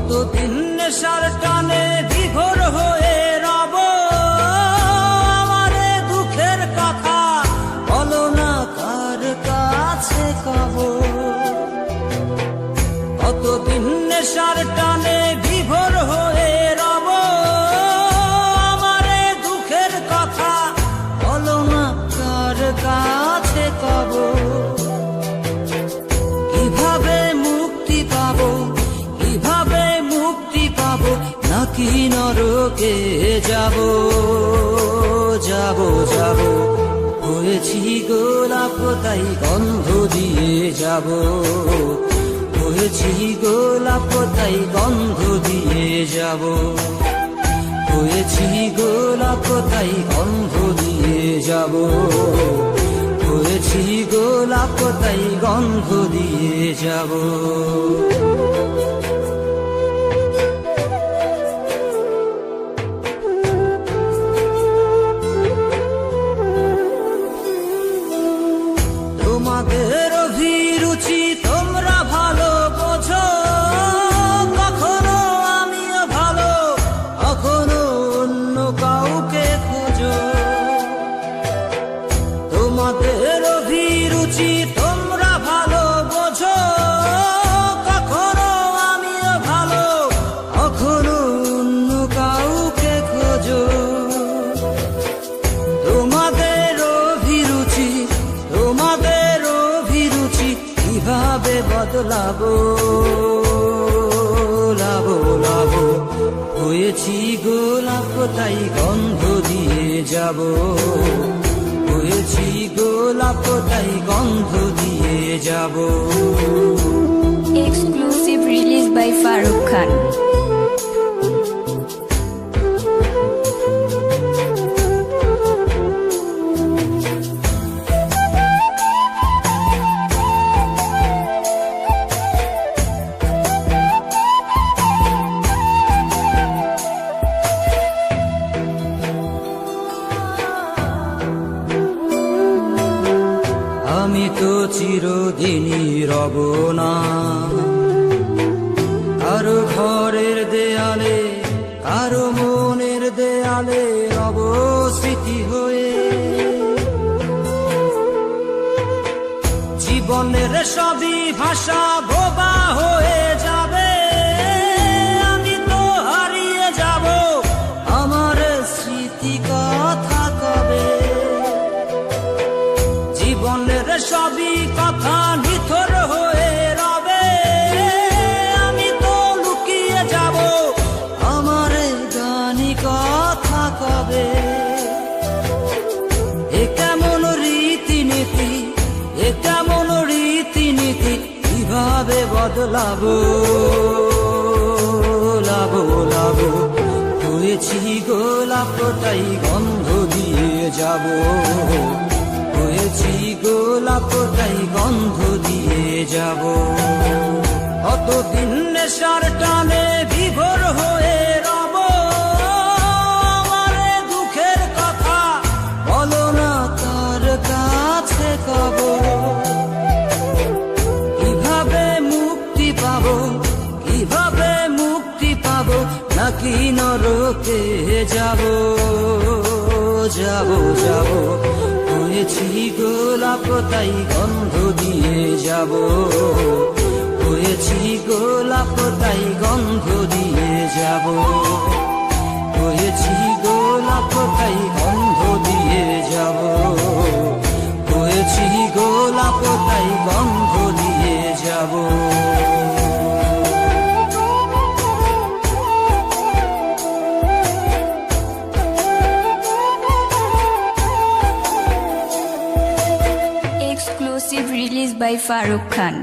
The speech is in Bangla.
কতদিন নেশার টানে বিভোর হয়ে রব, আমারে দুঃখের কথা বলো না কার কাছে কব। কতদিন নেশার টানে বিভোর হয়ে রব, আমারে দুঃখের কথা বলো না কার কাছে কব। কিভাবে মুক্তি পাবো, কিভাবে মুক্তি পাবো, নাকি নরকে যাব যাব যাব। হয়েছি গোলাপ তাই গন্ধ দিয়ে যাব, হয়েছি গোলাপ তাই গন্ধ দিয়ে যাব, হয়েছি গোলাপ তাই গন্ধ দিয়ে যাব, হয়েছি গোলাপ তাই গন্ধ দিয়ে যাব। তোমাদের অভিরুচি তোমরা ভালো বোঝো, কখনো আমিও ভালো, কখনো অন্য কাউকে খোঁজো। তোমাদের অভিরুচি তোমরা ভালো বোঝো, কখনো আমিও ভালো, কখনো অন্য কাউকে খোঁজো। তোমাদের অভিরুচি, তোমাদের অভিরুচি কিভাবে বদলাবো লাবো লাবো। হয়েছি গোলাপ তাই গন্ধ দিয়ে যাব, হয়েছি গোলাপ তাই গন্ধ দিয়ে যাব। Exclusive release by Farooq Khan. আমি তো চিরদিনই রব না কারো ঘরের দেয়ালে, কারো মনের দেয়ালে রব স্মৃতি হয়ে। জীবনের সবই ভাষা বোবা হয়ে যাবে, আমি তো হারিয়ে যাব, আমার স্মৃতি কথা কবে। জীবনের সবই কথা নিথর হয়ে রবে, আমি তো লুকিয়ে যাব, আমার গানি কথা কবে। এ কেমন রীতিনীতি, এ কেমন রীতিনীতি, কিভাবে বদলাবো লাবো লাবো। হয়েছি গোলাপ তাই গন্ধ দিয়ে যাব, হয়েছি গোলাপ তাই গন্ধ দিয়ে যাব। কতদিন নেশার টানে বিভোর হয়ে রব, আমারে দুঃখের কথা বলো না কার কাছে কব। কিভাবে মুক্তি পাবো, কিভাবে মুক্তি পাবো, নাকি নরকে যাব যাব যাব। হয়েছি গোলাপ তাই গন্ধ দিয়ে যাব, হয়েছি গোলাপ তাই গন্ধ দিয়ে যাব, হয়েছি গোলাপ তাই গন্ধ দিয়ে যাব, হয়েছি গোলাপ তাই গন্ধ দিয়ে যাব। Exclusive release by Farooq Khan.